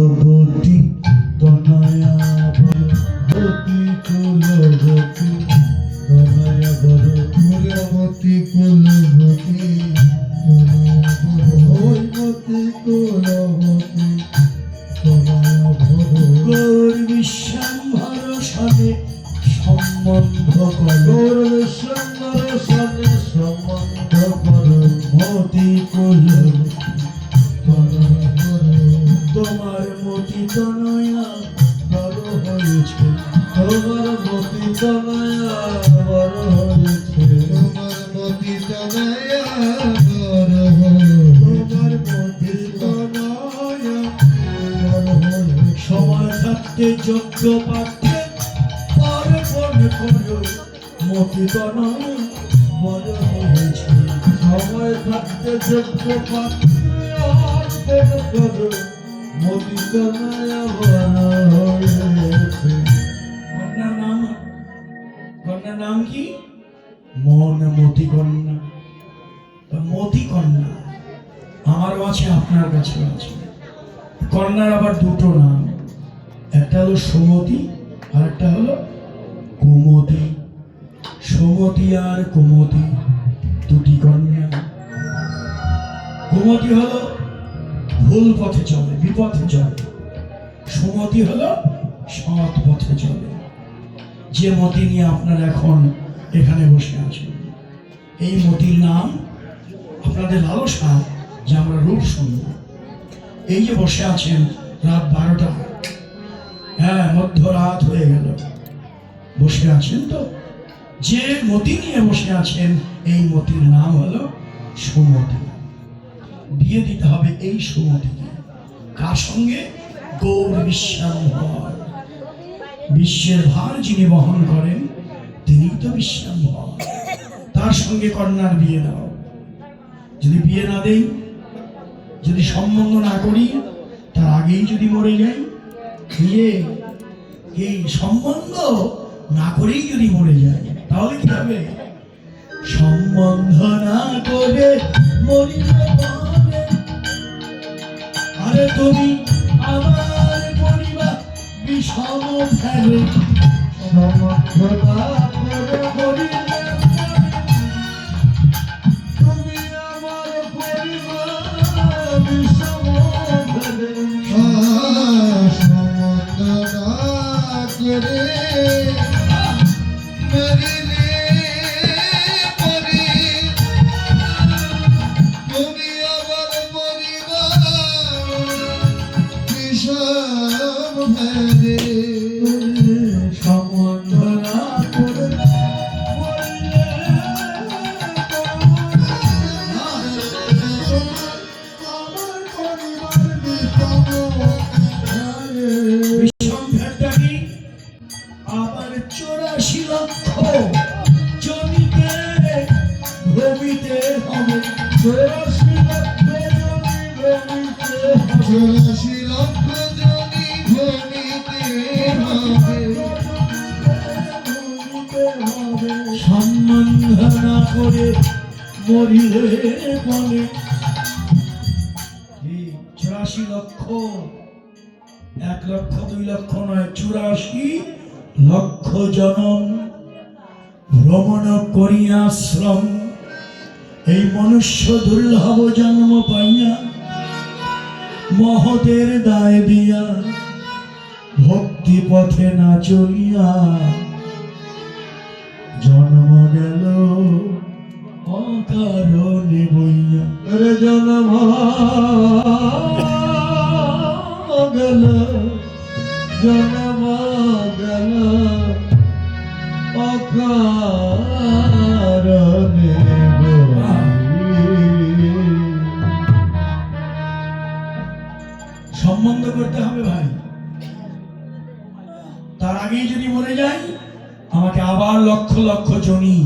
কুলবতী তনয়া বরবতী কুলবতী তনয়া বরবতী কুলবতী তনয়া কুলবতী তনয়া গৌর বিশ্বাম্বর সনে সম্বন্ধ কর বিশ্বাম্বর সনে সম্বন্ধ কর মতি কুলবতী তোমার মতি তনয়া বড় হয়েছে, তোমার মতি তনয়া বড় হয়েছে, তোমার মতি তনয়া বড় হয়েছে, তোমার মতি তনয়া বড় হয়েছে। সময় থাকতে যোগ্য পাঠ্যে অর্পণ করো মতি তনয়া বড় হয়েছে, সময় থাকতে যোগ্য পাঠ্যে কন্যার নাম কি? মতি কন্যা। মতি কন্যা আমারও আছে, আপনার কাছে আছে। কন্যার আবার দুটো নাম, একটা হলো সুমতি আর একটা হলো কুমতি। সুমতি আর কুমতি দুটি কন্যা। কুমতি হলো ভুল পথে চলে, বিপথে চলে। সুমতি হলো সৎ পথে চলে। যে মতি নিয়ে আপনারা এখন এখানে বসে আছেন, এই মতির নাম আপনাদের লালসা যে আমরা রূপ শুনব। এই যে বসে আছেন রাত 12টা, হ্যাঁ মধ্যরাত হয়ে গেল, বসে আছেন তো, যে মতি নিয়ে বসে আছেন এই মতির নাম হলো সুমতি। বিয়ে দিতে হবে এই সুমতিকে। কার সঙ্গে? গৌর বিশ্বাম্বর। বিশ্বের ভার যিনি বহন করেন তিনি তো বিশ্বাম্বর। তার সঙ্গে কন্যার বিয়ে দাও। যদি বিয়ে না দেই, যদি সম্বন্ধ না করি, তার আগেই যদি মরে যাই, এই সম্বন্ধ না করেই যদি মরে যায়, তাহলে কি হবে? সম্বন্ধ না করে মরিলে আরে তুমি আমার পরিবার বিষম ফেলে। সম্বন্ধ না করে মরিলে তুমি আমার পরিবার বিষম ফেলে। সম্বন্ধ না করে সম্বন্ধ না করে মরিলে বলে 84 লক্ষ, 1 লক্ষ 2 লক্ষ নয়, 84 লক্ষ জনম ভ্রমণ করিয়া শ্রম এই মনুষ্য দুর্লভ জন্ম পাইয়া মহতের দায় দিয়া ভক্তি পথে না চলিয়া জন্ম গেল অকারণে বইয়া। জন্ম গেল, জন্ম গেল অকারণে বইয়া। সম্বন্ধ করতে হবে ভাই, তার আগেই যদি মরে যাই আমাকে আবার লক্ষ লক্ষ জনি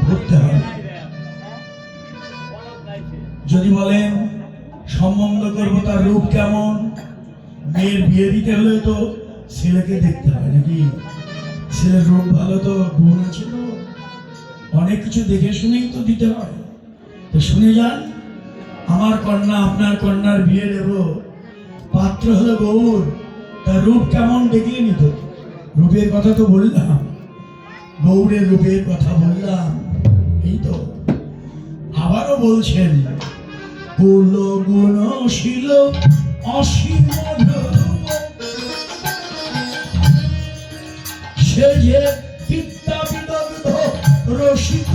ভরতে হবে। যদি বলেন সম্বন্ধ করবো, তার রূপ কেমন? মেয়ের বিয়ে দিতে হলে তো ছেলেকে দেখতে হয় নাকি? ছেলের রূপ ভালো তো গুণ আছে তো, অনেক কিছু দেখে শুনেই তো দিতে হয়। তো শুনে যান, আমার কন্যা আপনার কন্যার বিয়ে দেব, পাত্র হলো গৌর, তার রূপ কেমন দেখলেনি তো? রূপের কথা তো বললাম, গৌরের রূপের কথা বললাম, এই তো। আবারও বলছেন, কুল গুণশীল অসীম ধ্রুব, সে যে বিদ্যা বিদগ্ধ রসিক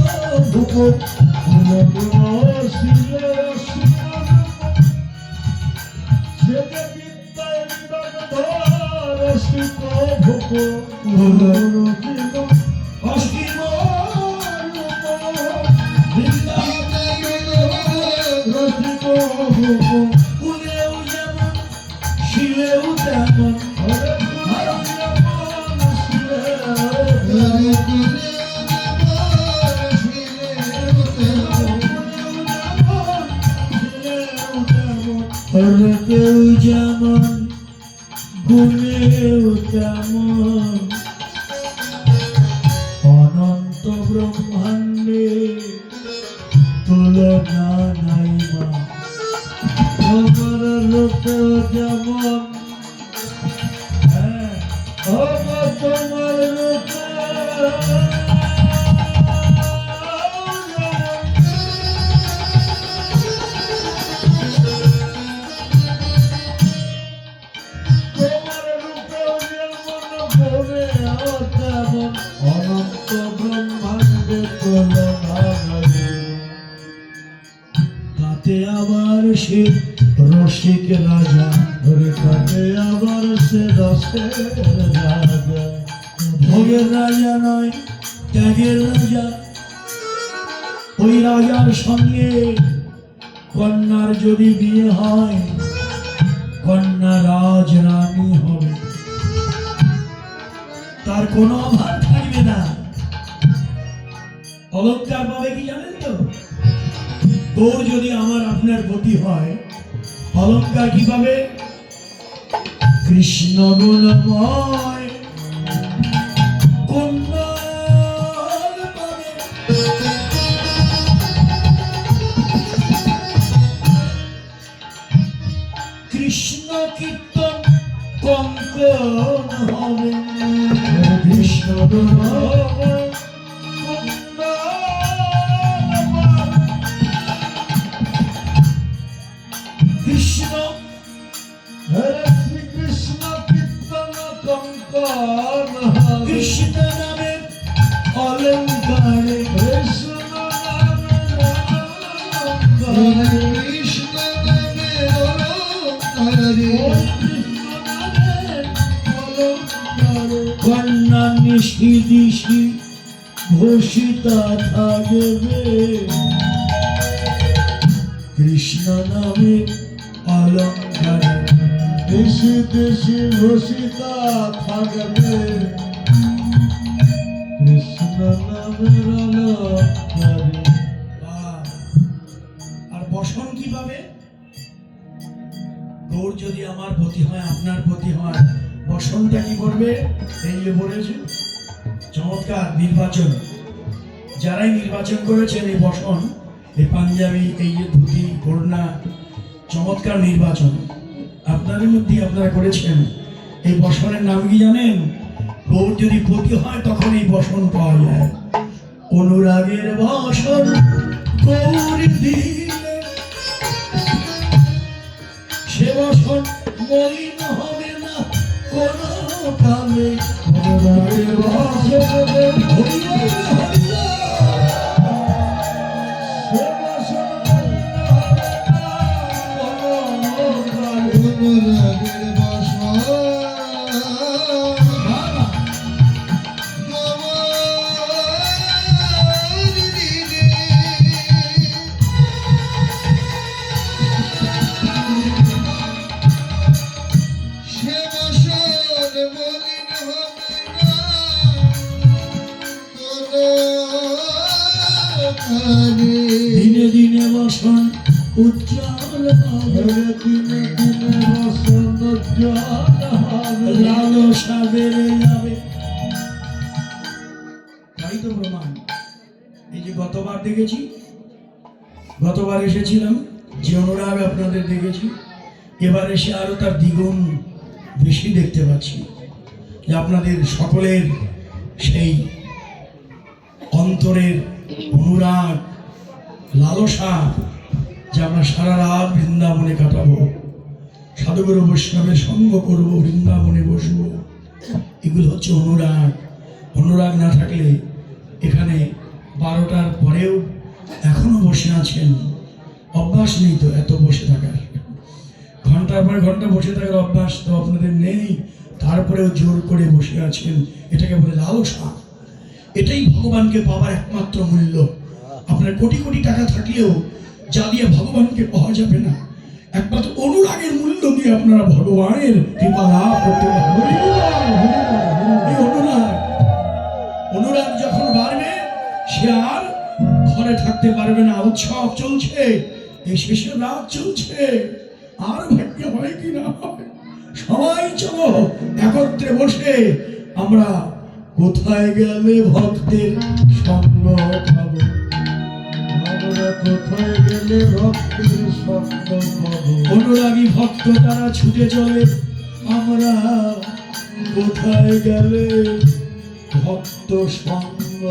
ভূপ। কুল গুণশীল অসীম ধ্রুব, সে যে বিদ্যা বিদগ্ধ রসিক ভূপ। কুল গুণশীল অসীম কুলেও যেমন শিলেও তেমন, কেউ যেমন গুণেও তেমন, অনন্ত ব্রহ্মাণ্ডে তুলনা নাই মা। তোমার রূপেও যেমন, হ্যাঁ তোমার রূপে অনন্ত ব্রহ্মাণ্ডে তুলনা নাই। তাতে আবার সে রসিক রাজা, তাতে আবার সে রসের রাজা। ভোগের রাজা নয়, ত্যাগের রাজা। ওই রাজার সঙ্গে কন্যার যদি বিয়ে হয়, কন্যা রাজ রানী হবে, তার কোনো অভাব থাকবে না। অলঙ্কার পাবে কি জানেন তো? গৌর যদি আমার আপনার গতি হয়, অলঙ্কার কি পাবে? কৃষ্ণ গুণময় কন্যা পাবে। কৃষ্ণ কীর্তন কঙ্কন হবে। কৃষ্ণ গুণময় কৃষ্ণ, হরে শ্রী কৃষ্ণ কীর্তন কঙ্কন, কৃষ্ণ নামে অলঙ্কারে, কৃষ্ণ নামে কৃষ্ণ নামে অলঙ্কারে, কন্যা নিশি দিশি ঘোষিতা থাকবে। কৃষ্ণ নামে অলঙ্কারে দেশে দেশে ঘোষিতা থাকবে। কৃষ্ণ নামের অলঙ্কারে। আর বসন কি পাবে? গৌর যদি আমার পতি হয়, আপনার পতি হয়, বসনটা কি করবে? এই যে বলেছে চমৎকার নির্বাচন, যারাই নির্বাচন করেছেন এই বসন, এই পাঞ্জাবি, এই যে ধুতি ওড়না, চমৎকার নির্বাচন আপনাদের মধ্যে আপনারা করেছেন। এই বসনের নাম কি জানেন? গৌর যদি পতি হয় তখন এই বসন পাওয়া যায়। অনুরাগের বসন গৌর দিলে, সে বসন মলিন হবে না কোনো কালে। অনুরাগের বসন দিনে দিনে বসন উজ্জ্বল হবে, দিনে দিনে বসন উজ্জ্বল হবে, লালসা বেড়ে যাবে। তাই তো প্রমাণ। এই যে গতবার দেখেছি, গতবার এসেছিলাম যে অনুরাগ আপনাদের দেখেছি, এবার এসে আরো তার দ্বিগুণ বেশি দেখতে পাচ্ছি যে আপনাদের সকলের সেই অন্তরের অনুরাগ, লালসা, যে আমরা সারা রাত বৃন্দাবনে কাটাবো, সাধুগুরু বৈষ্ণবের সঙ্গ করবো, বৃন্দাবনে বসবো, এগুলো হচ্ছে অনুরাগ। অনুরাগ না থাকলে এখানে 12টার পরেও এখনো বসে আছেন, অভ্যাস নেই তো এত বসে থাকার, ঘন্টার পর ঘন্টা বসে থাকার অভ্যাস তো আপনাদের নেই, তারপরেও জোর করে বসে আছেন, এটাকে বলে লালসা। এটাই ভগবানকে পাওয়ার একমাত্র মূল্য। আপনার কোটি কোটি টাকা থাকলেও যা দিয়ে ভগবানকে পাওয়া যাবে না, একমাত্র অনুরাগের মূল্য দিয়ে আপনারা ভগবানের কৃপা লাভ করতে পারবেন। এই অনুরাগ যখন বাড়বে, সে আর ঘরে থাকতে পারবে না। উৎসব চলছে, এই শেষের রাত চলছে, আর ভাগ্য হয় কি না হয়, সবাই চলো একত্রে বসে আমরা কোথায় গেলে ভক্তের সঙ্গ পাবো, আমরা কোথায় গেলে ভক্তের সঙ্গ পাবো। অনুরাগী ভক্ত তারা ছুটে চলে, আমরা কোথায় গেলে ভক্ত সঙ্গ,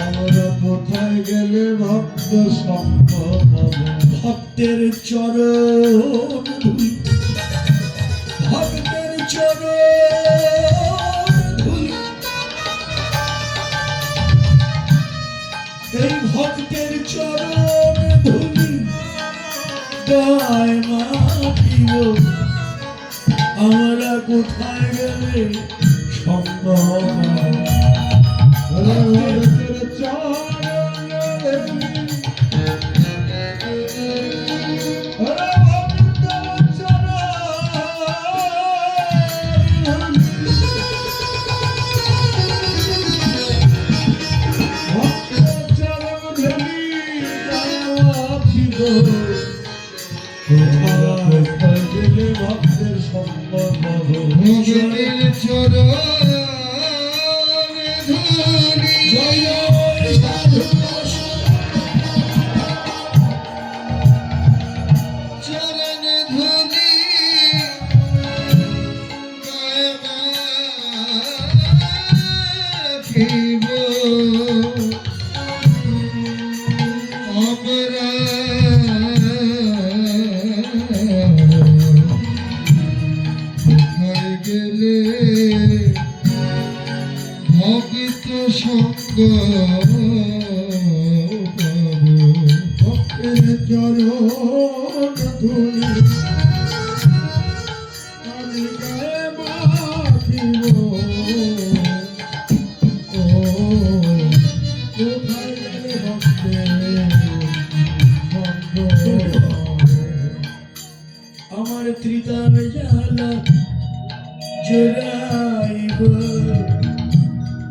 আমরা কোথায় গেলে ভক্ত সঙ্গ পাবো। ভক্তের চরণ ধুলি, ভক্তের চরণ ধুলি, এই ভক্তের চরণ ধুলি গায় মাখিব, আমরা কোথায় গেলে সঙ্গ ভক্তের চরণ ধুলি, ভক্তের সঙ্গ পাবো। ভগবানের চরণ ধুলি, জয় সাধু চরণ ধুলি মাখিব, আমরা গেলে ভক্ত সঙ্গ পাবো। ভক্তের চরণ ধুলি আমি গায়ে মাখিব, কোথায় গেলে ভক্তের সঙ্গ আমার ত্রিতাল জ্বালা জোড়াইব,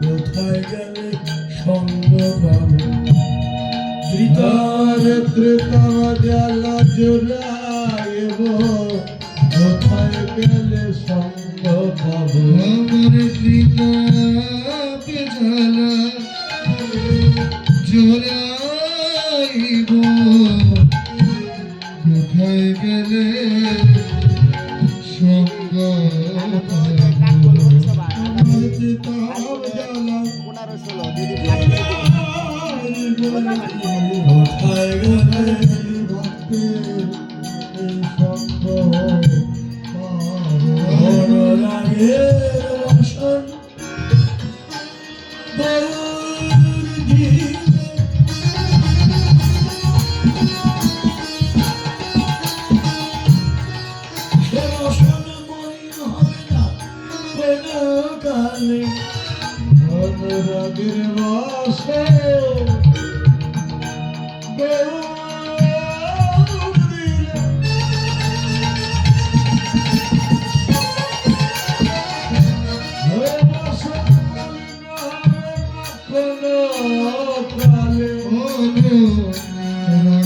কোথায় গেলে সঙ্গ পাবো। ত্রিতাল জ্বালা জোড়াইব, কোথায় গেলে সঙ্গ পাবো। আমার ত্রিতাল জ্বালা জোড়াইব, কোথায় গেলে সঙ্গ পাবো। কোথায় গেলে ভক্তের সঙ্গ পাবো। অনুরাগের বসন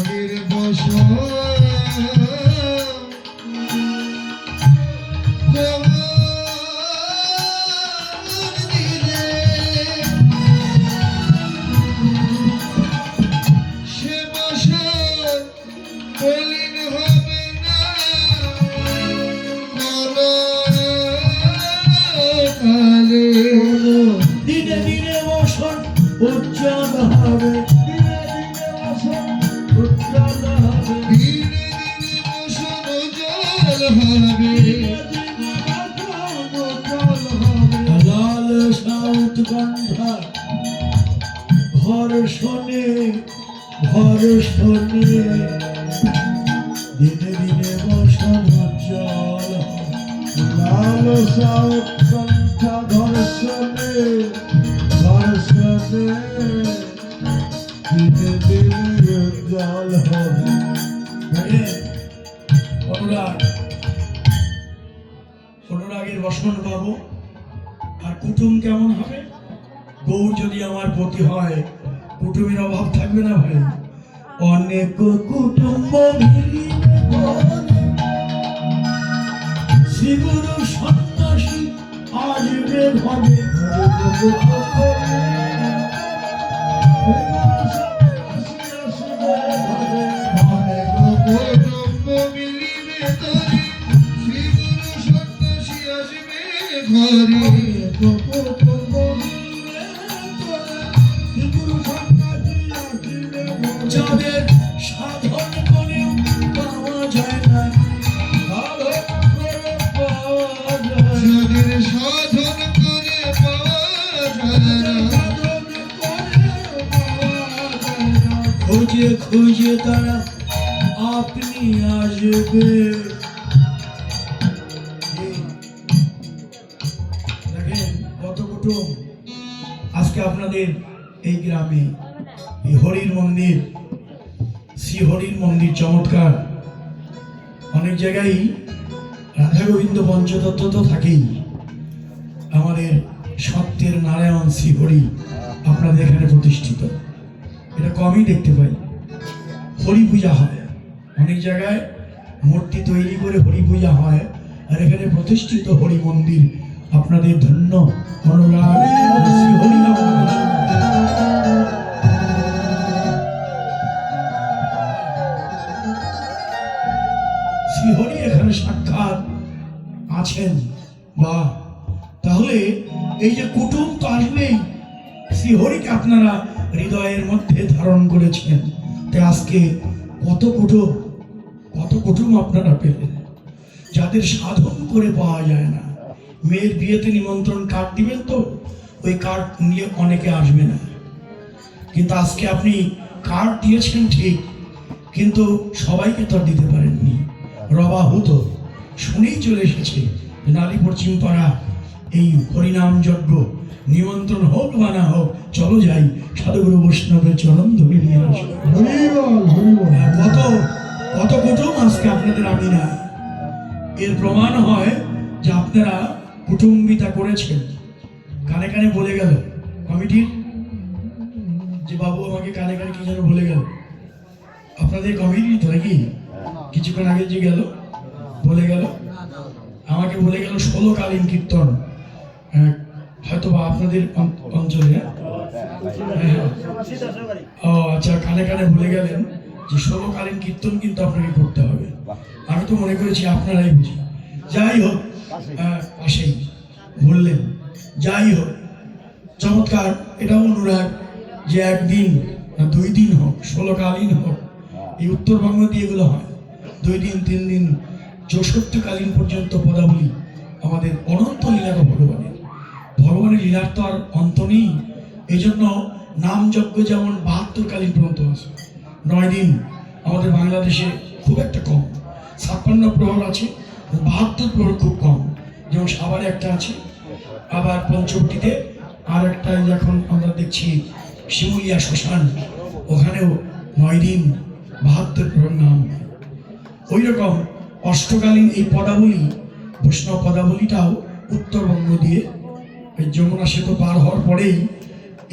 অনুরাগের বাসে অনুরাগের বাসা বলিন হবে না শোনে ঘর শোনে দিনে দিনে বসন জল লালসা উৎকণ্ঠা ধর্ষণে ধর্ষণে দিনে দিনে জল হবে। অনুরাগের বসন পাবো। আর কুটুম কেমন হবে? গৌর যদি আমার পতি হয়, কুটুমের অভাব থাকবে না ভাই। অনেক কুটুম্ব শ্রীগুরু সন্ন্যাসী আসবে ঘরে, যাদের সাধন করে পাওয়া যায় না, যাদের সাধন করে পাওয়া যায় না, খুঁজে খুঁজে তারা আপনি আসবে। দেখেন কত কুটুম আজকে আপনাদের এই গ্রামে। এই হরির মন্দির, শ্রী হরির মন্দির চমৎকার। অনেক জায়গায় রাধা গোবিন্দ পঞ্চতত্ত্ব তো থাকেই। আমাদের সত্যের নারায়ণ শ্রী হরি আপনাদের এখানে প্রতিষ্ঠিত, এটা কমই দেখতে পাই। হরি পূজা হয় অনেক জায়গায়, মূর্তি তৈরি করে হরি পূজা হয়, আর এখানে প্রতিষ্ঠিত হরি মন্দির। আপনাদের ধন্য অনুরাগ শ্রী হরি নাম। শ্রীহরি এখানে সাক্ষাৎ আছেন। বা তাহলে এই যে কুটুম তো আসবেই, শ্রীহরিকে আপনারা হৃদয়ের মধ্যে ধারণ করেছেন। তাই আজকে কত কুটুম আপনারা পেলেন, যাদের সাধন করে পাওয়া যায় না। মেয়ের বিয়েতে নিমন্ত্রণ কার্ড দিবেন তো, ওই কার্ড নিয়ে অনেকে আসবে না। কিন্তু আজকে আপনি কার্ড দিয়েছেন ঠিক, কিন্তু সবাইকে তো দিতে পারেননি। রবাহুত শুনেই চলে এসেছে নালী পশ্চিম পাড়া এই হরিনাম যজ্ঞ, নিমন্ত্রণ হোক বা না হোক, চলো যাই সাধুগুরু বৈষ্ণবের চরণ ধরে নিয়ে আসো। কত কুটুম আজকে আপনাদের আমি না। এর প্রমাণ হয় যে আপনারা কুটুম্বিতা করেছেন। কানে কানে বলে গেল কমিটির যে বাবু আমাকে কানে কানে কি যেন বলে গেল। আপনাদের কমিটি তো নাকি কিছুক্ষণ আগে যে গেল বলে গেল, আমাকে বলে গেল 16 কালীন কীর্তন, হয়তো বা আপনাদের অঞ্চলে। ও আচ্ছা, কানে কানে বলে গেলেন যে 16 কালীন কীর্তন কিন্তু আপনাকে করতে হবে। আমি তো মনে করেছি আপনারাই বুঝি। যাই হোক, পাশেই বললেন, যাই হোক চমৎকার। এটাও অনুরাগ যে একদিন না 2 দিন হোক, 16 কালীন হোক। এই উত্তরবঙ্গ দিয়ে এগুলো হয় 2 দিন 3 দিন 64 কালীন পর্যন্ত পদাবলী। আমাদের অনন্ত লীলা ভগবানের লীলার তো আর অন্ত নেই। এই জন্য নাম যজ্ঞ যেমন 72 কালীন পর্যন্ত আছে। 9 দিন আমাদের বাংলাদেশে খুব একটা কম। 56 প্রহর আছে, 72 প্রহর খুব কম। যেমন সাভারে একটা আছে, আবার পঞ্চবটিতে আর একটা এখন আমরা দেখছি শিমুলিয়া শ্মশান, ওখানেও 9 দিন 72 প্রহর নাম। ওই রকম অষ্টকালীন এই পদাবলী, বৈষ্ণব পদাবলীটাও উত্তরবঙ্গ দিয়ে ওই যমুনা সেতু পার হওয়ার পরেই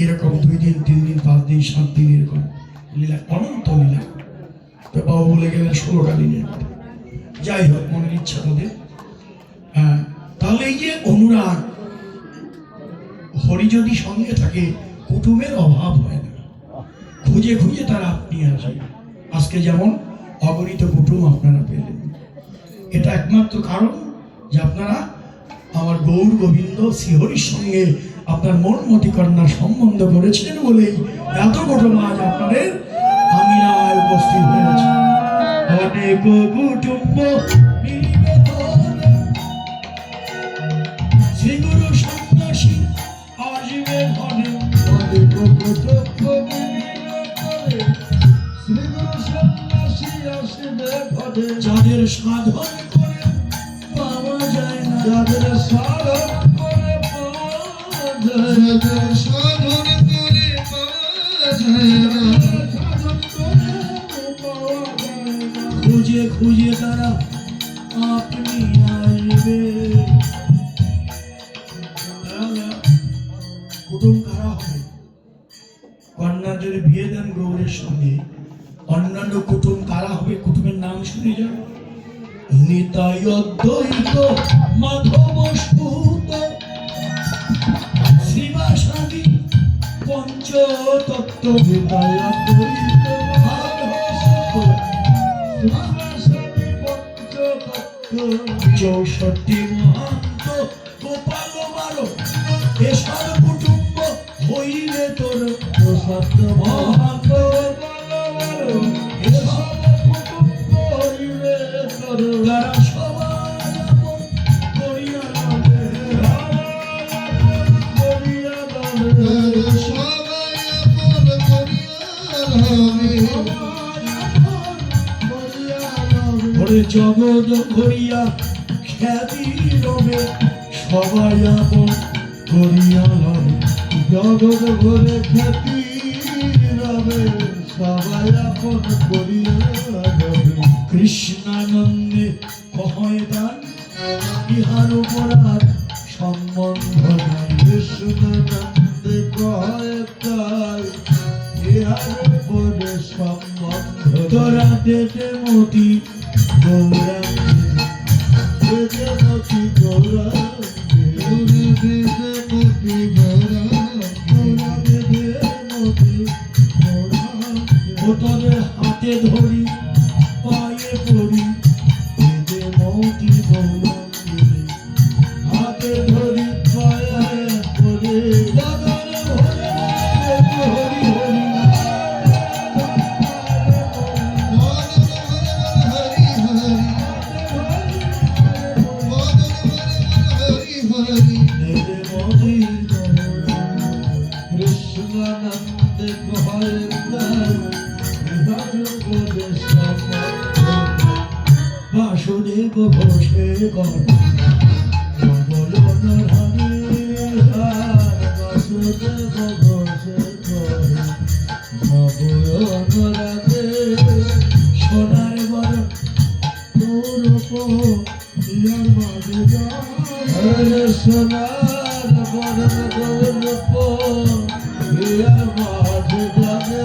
এরকম 2 দিন 3 দিন 5 দিন 7 দিন এরকম লীলা, অনন্ত লীলা। তো বাবু বলে গেলেন 16 কালীনের। যাই হোক, মনের ইচ্ছা তাদের। হ্যাঁ, তাহলে এই যে অনুরাগ, হরি যদি সঙ্গে থাকে কুটুমের অভাব হয় না। খুঁজে খুঁজে তারা আপনি আসে। আজকে যেমন অগণিত কুটুম আপনারা পেলেন, এটা একমাত্র কারণ যে আপনারা আমার গৌর গোবিন্দ শ্রীহরির সঙ্গে আপনার মন মতি কন্যা সম্বন্ধ করেছেন বলেই এত কুটুম আজ আপনাদের আমিনায় উপস্থিত হয়েছে। অনেক কুটুম্ব মিলিবে ধরে, শ্রীগুরু সন্ন্যাসী আসবে ঘরে। অনেক কুটুম্ব মিলিবে যাদের সাধন করে পাওয়া যায় না, যাদের সাধন করে পাওয়া যায় না, যাদের সাধন করে পাওয়া যায় না, সাধন করে পাওয়া যায় না, খুঁজে খুঁজে তারা আপনি আসবে। কুটুম কারা হবে? কন্যা যদি বিয়ে দেন গৌরের সঙ্গে, অন্যান্য কুটুম কারা হবে? কুটুমের নাম শুনে যান। নিতাই অদ্বৈত মাধব সুত শ্রীবাসাদি পঞ্চতত্ত্ব। নিতাই অদ্বৈত মাধব সুত শ্রীবাসাদি পঞ্চতত্ত্ব, 64 মহান্ত গোপাল বারো, এসব কুটুম্ব হইলে তোর সত্য মহান্ত বলবারো, এসব কুটুম্ব হইলে তোর, তারা সবাই আপন করিয়া লবে। করিয়া লবে, সবাই আপন করিয়া লবে, করিয়া লবে, ওরে জগৎ করিয়া খ্যাতি রবে, সবাই আপন করিয়া লবে। জগৎ ভরে খ্যাতি রবে, সবাই আপন করিয়া লবে। কৃষ্ণানন্দে কহয় দান, ইহার উপর আর সম্বন্ধ নাই। কৃষ্ণানন্দে কয় তাই, ইহার উপরে সম্বন্ধ তোরা দেতে মতি গৌরাঙ্গে, বেদে মতি গৌরাঙ্গে, বেদে মতি গৌরাঙ্গে, বেদে মতি গৌরাঙ্গে, ও তোদের হাতে ধরি পায়ে পড়ি, দেতে মতি গৌরাঙ্গে। হাতে ধরি পায়ে পড়ে, বদন ভরে হরি হরি, দেতে মতি গৌরাঙ্গে। কৃষ্ণানন্দে কয় তাই, ইহার উপরে সম্বন্ধ। বাসুদেব ঘোষে কর বলন রানী, বাসুদেব ঘোষে কয়, নবয়ন রাধে, সোনার বরণ গৌরব ইয়ার মাঝে যায়। আরে সোনার বরণ গৌরব ইয়ার মাঝে যাবে,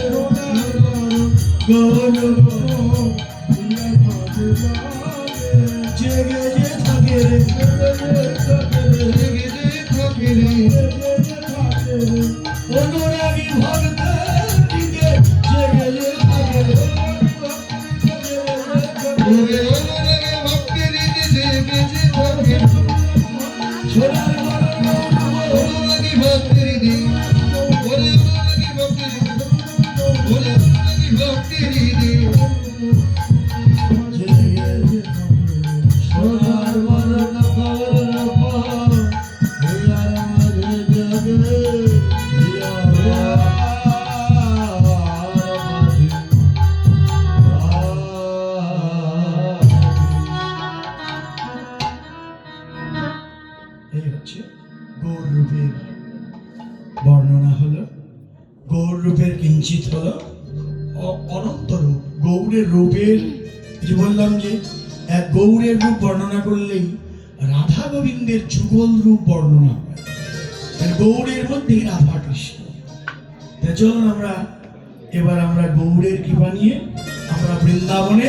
সোনার বরণ গৌরব ইয়ার মাঝে যাবে। জেগে যে থাকে রে, অনুরাগী ভক্তের দিকে জেগে যে থাকে রে। সোনার বরণ জেগে যে সোনার বরণ গৌরব ইয়ার মাঝে যাবে, এই হচ্ছে গৌর রূপের বর্ণনা হলো। গৌর রূপের কিঞ্চিত হলো অনন্ত রূপ। গৌরের রূপের যে বললাম যে এক গৌরের রূপ বর্ণনা করলেই রাধা গোবিন্দের যুগল রূপ বর্ণনা হয়। গৌরের মধ্যে রাধা কৃষ্ণ। চলুন এবার আমরা গৌরের কৃপা নিয়ে আমরা বৃন্দাবনে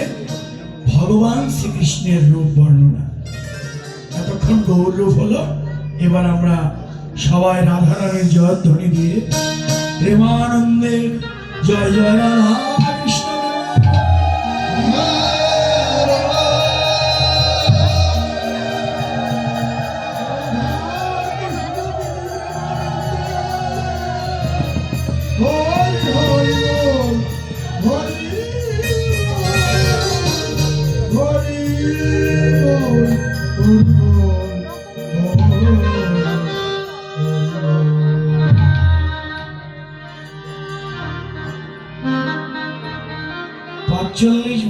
ভগবান শ্রীকৃষ্ণের রূপ বর্ণনা। এতক্ষণ গৌর রূপ হলো, এবার আমরা সবাই রাধা রানীর জয়ধ্বনি দিয়ে প্রেমানন্দের জয় জয় রাধা কৃষ্ণ।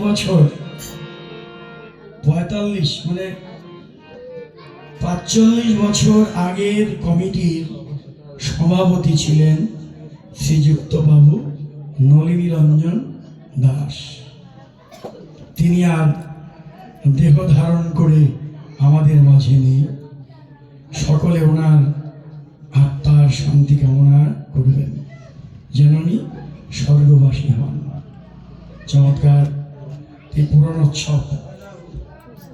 বছর 45 মানে 45 বছর আগের কমিটির সভাপতি ছিলেন শ্রীযুক্ত বাবু নলিনী রঞ্জন দাস। তিনি আর দেহ ধারণ করে আমাদের মাঝে নেই। সকলে ওনার আত্মার শান্তি কামনা করবেন, যেন উনি স্বর্গবাসী হন। চমৎকার এই পুরনোৎসব,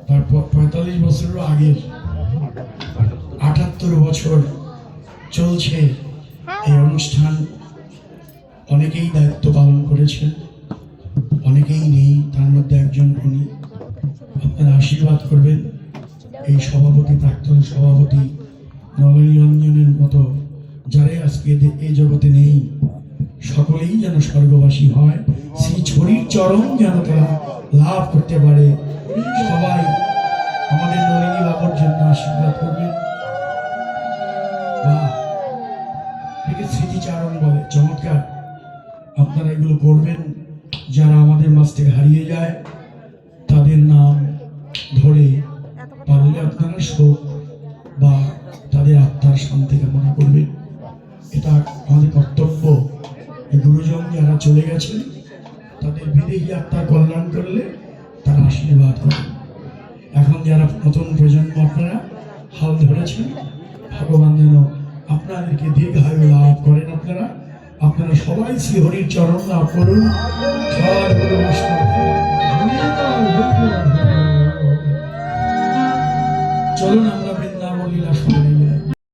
তারপর 45 বছরেরও আগের 78 বছর চলছে এই অনুষ্ঠান। অনেকেই দায়িত্ব পালন করেছেন, অনেকেই নেই, তার মধ্যে একজন উনি। আপনারা আশীর্বাদ করবেন এই সভাপতি, প্রাক্তন সভাপতি নলিনী রঞ্জনের মতো যারাই আজকে এই জগতে নেই, সকলেই যেন স্বর্গবাসী হয়, শ্রী হরির চরণ যেন তারা লাভ করতে পারে। সবাই আমাদের নলিনী বাবুর জন্য আশীর্বাদ করবেন। বাহ, একে স্মৃতিচারণ বলে। চমৎকার, আপনারা এগুলো করবেন। যারা আমাদের মাঝ থেকে হারিয়ে যায় তাদের নাম ধরে পারলে আপনারা শোক বা তাদের আত্মার শান্তি কামনা করবেন। এটা আমাদের কর্তব্য। এই গুরুজন যারা চলে গেছেন তাদের বিদেহী আত্মার কল্যাণ করলে তারা আশীর্বাদ করেন। এখন যারা নতুন প্রজন্ম আপনারা হাল ধরেছেন, ভগবান যেন আপনাদেরকে দীর্ঘায়ু লাভ করেন। আপনারা সবাই শ্রী হরির চরণ লাভ করুন। জয় গুরু বৈষ্ণব। চলুন আমরা